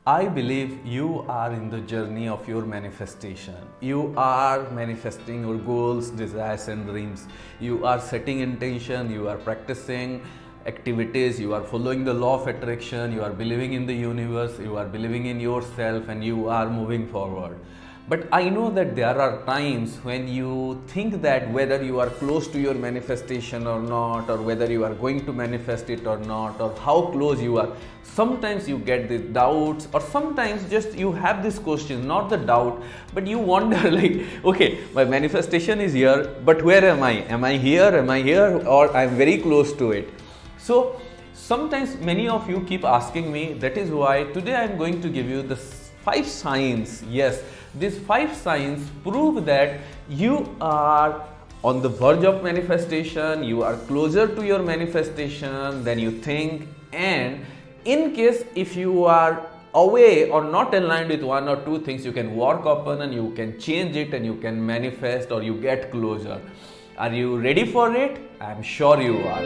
I believe you are in the journey of your manifestation. You are manifesting your goals, desires, and dreams. You are setting intention, you are practicing activities, you are following the law of attraction, you are believing in the universe, you are believing in yourself, and you are moving forward. But I know that there are times when you think that whether you are close to your manifestation or not, or whether you are going to manifest it or not, or how close you are. Sometimes you get these doubts, or sometimes just you have this question, not the doubt, but you wonder like, okay, my manifestation is here, but where am I? Am I here? Am I here? Or I'm very close to it. So sometimes many of you keep asking me, that is why today I'm going to give you the 5 signs. Yes, these 5 signs prove that you are on the verge of manifestation, you are closer to your manifestation than you think, and in case if you are away or not aligned with one or two things, you can work upon and you can change it and you can manifest or you get closer. Are you ready for it? I'm sure you are.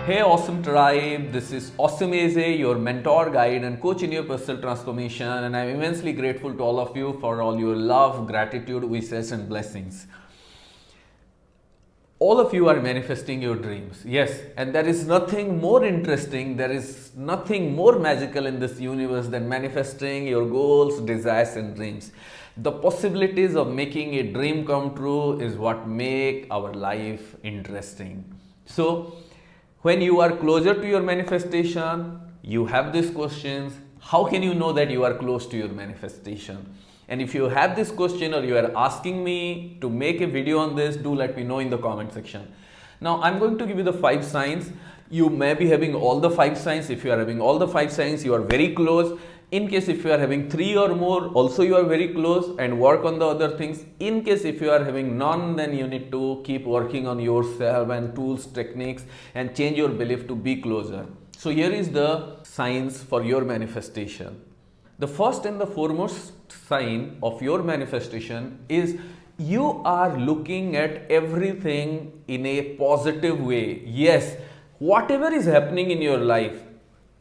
Hey awesome tribe, this is Optimism, your mentor, guide and coach in your personal transformation, and I'm immensely grateful to all of you for all your love, gratitude, wishes and blessings. All of you are manifesting your dreams, yes, and there is nothing more interesting, there is nothing more magical in this universe than manifesting your goals, desires and dreams. The possibilities of making a dream come true is what make our life interesting. So when you are closer to your manifestation, you have these questions. How can you know that you are close to your manifestation? And if you have this question or you are asking me to make a video on this, do let me know in the comment section. Now I'm going to give you the 5 signs. You may be having all the 5 signs. If you are having all the 5 signs, you are very close. In case if you are having 3 or more, also you are very close, and work on the other things. In case if you are having none, then you need to keep working on yourself and tools, techniques, and change your belief to be closer. So here is the signs for your manifestation. The first and the foremost sign of your manifestation is you are looking at everything in a positive way. Yes, whatever is happening in your life,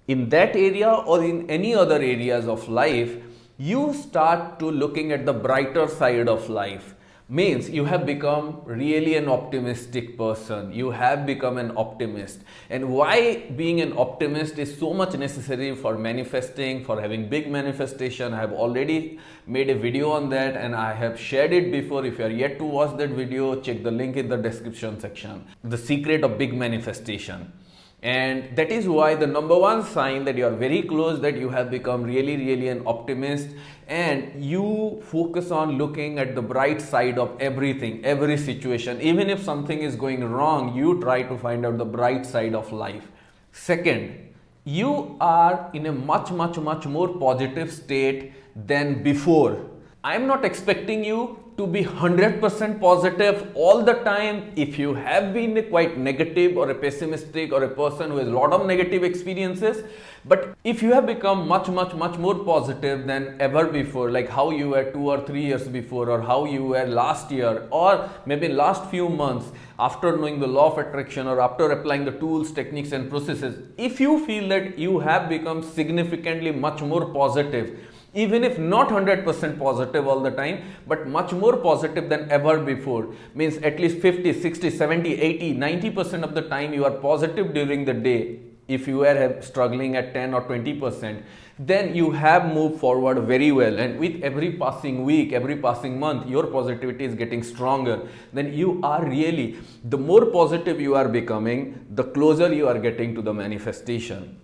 in that area or in any other areas of life, you start to looking at the brighter side of life. Means you have become really an optimistic person. You have become an optimist. And why being an optimist is so much necessary for manifesting, for having big manifestation. I have already made a video on that and I have shared it before. If you are yet to watch that video, check the link in the description section. The secret of big manifestation. And that is why the number one sign that you are very close, that you have become really an optimist, and you focus on looking at the bright side of everything, every situation. Even if something is going wrong, you try to find out the bright side of life. Second, you are in a much more positive state than before. I am not expecting you to be 100% positive all the time. If you have been quite negative or a pessimistic or a person who has a lot of negative experiences, but if you have become much more positive than ever before, like how you were 2 or 3 years before, or how you were last year, or maybe last few months after knowing the law of attraction, or after applying the tools, techniques and processes, if you feel that you have become significantly much more positive, even if not 100% positive all the time, but much more positive than ever before, means at least 50, 60, 70, 80, 90% of the time you are positive during the day. If you are struggling at 10 or 20%, then you have moved forward very well. And with every passing week, every passing month, your positivity is getting stronger. Then you are really, the more positive you are becoming, the closer you are getting to the manifestation.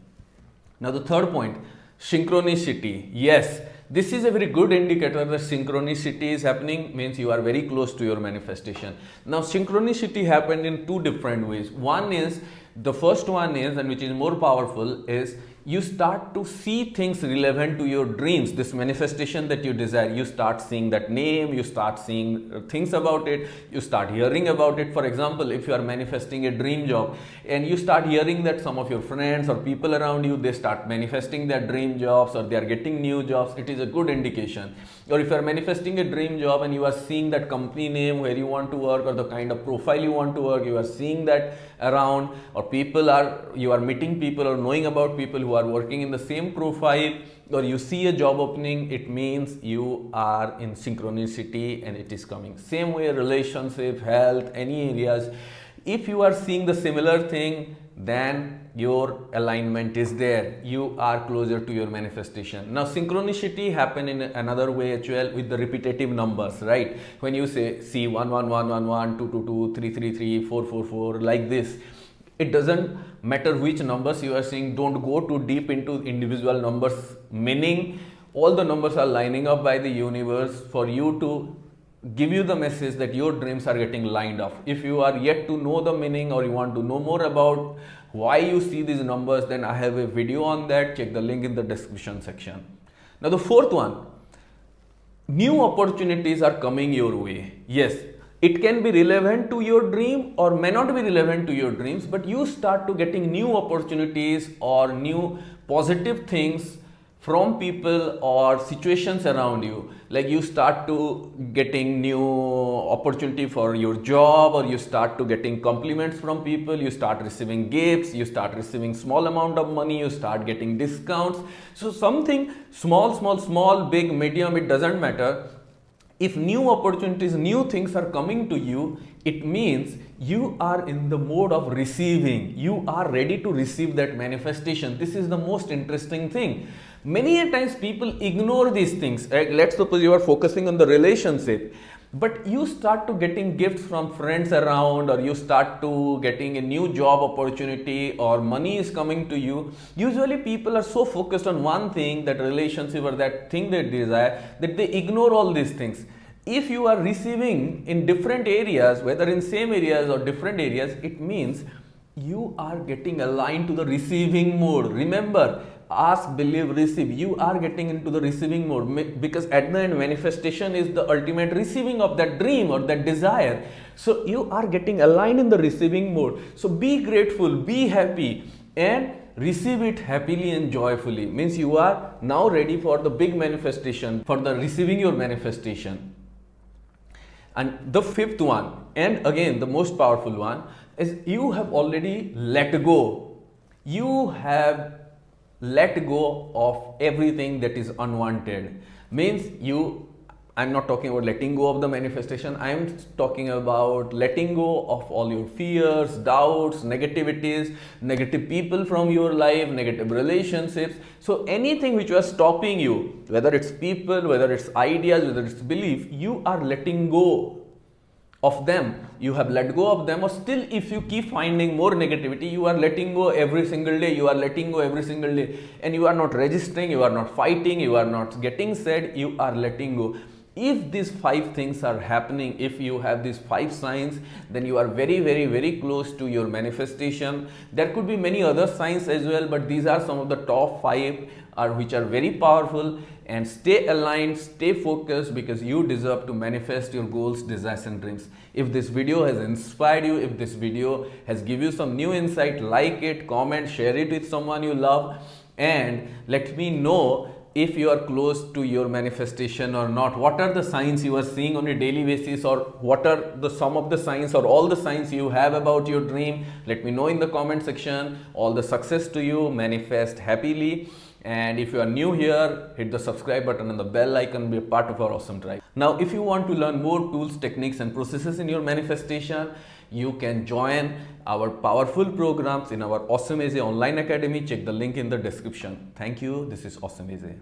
Now the third point, synchronicity. Yes, this is a very good indicator that synchronicity is happening, means you are very close to your manifestation. Now synchronicity happened in 2 different ways. The first one is, and which is more powerful, is you start to see things relevant to your dreams, this manifestation that you desire. You start seeing that name, you start seeing things about it, you start hearing about it. For example, if you are manifesting a dream job and you start hearing that some of your friends or people around you, they start manifesting their dream jobs or they are getting new jobs, it is a good indication. Or if you are manifesting a dream job and you are seeing that company name where you want to work or the kind of profile you want to work, you are seeing that around, or or you are meeting people or knowing about people who are working in the same profile, or you see a job opening, it means you are in synchronicity and it is coming. Same way, relationship, health, any areas, if you are seeing the similar thing, then your alignment is there. You are closer to your manifestation. Now, synchronicity happen in another way as well with the repetitive numbers, right? When you say see 1 1 1 1 1 2 2 2 3 3 3 4 4 4 like this, it doesn't matter which numbers you are seeing. Don't go too deep into individual numbers meaning. All the numbers are lining up by the universe for you to give you the message that your dreams are getting lined up. If you are yet to know the meaning or you want to know more about why you see these numbers, then I have a video on that. Check the link in the description section. Now the fourth one, new opportunities are coming your way. Yes, it can be relevant to your dream or may not be relevant to your dreams, but you start to getting new opportunities or new positive things from people or situations around you. Like you start to getting new opportunity for your job, or you start to getting compliments from people, you start receiving gifts, you start receiving small amount of money, you start getting discounts. So something small, big, medium, it doesn't matter. If new opportunities, new things are coming to you, it means you are in the mode of receiving. You are ready to receive that manifestation. This is the most interesting thing. Many a times people ignore these things. Let's suppose you are focusing on the relationship, but you start to getting gifts from friends around, or you start to getting a new job opportunity, or money is coming to you. Usually people are so focused on one thing, that relationship or that thing they desire, that they ignore all these things. If you are receiving in different areas, whether in same areas or different areas, it means you are getting aligned to the receiving mode. Remember, ask, believe, receive. You are getting into the receiving mode, because at the end, manifestation is the ultimate receiving of that dream or that desire. So you are getting aligned in the receiving mode. So be grateful, be happy, and receive it happily and joyfully. Means you are now ready for the big manifestation, for the receiving your manifestation. And the fifth one, and again the most powerful one, is you have already let go. You have let go of everything that is unwanted. Means I'm not talking about letting go of the manifestation. I am talking about letting go of all your fears, doubts, negativities, negative people from your life, negative relationships. So anything which was stopping you, whether it's people, whether it's ideas, whether it's belief, you are letting go of them. You have let go of them, or still if you keep finding more negativity, you are letting go every single day. You are letting go every single day, and you are not registering, you are not fighting, you are not getting sad, you are letting go. If these 5 things are happening, if you have these 5 signs, then you are very close to your manifestation. There could be many other signs as well, but these are some of the top 5 which are very powerful. And stay aligned, stay focused, because you deserve to manifest your goals, desires and dreams. If this video has inspired you, if this video has given you some new insight, like it, comment, share it with someone you love, and let me know if you are close to your manifestation or not. What are the signs you are seeing on a daily basis, or what are the some of the signs or all the signs you have about your dream? Let me know in the comment section. All the success to you. Manifest happily. And if you are new here, hit the subscribe button and the bell icon, be a part of our awesome tribe. Now, if you want to learn more tools, techniques and processes in your manifestation, you can join our powerful programs in our Optimism online academy. Check the link in the description. Thank you. This is Optimism.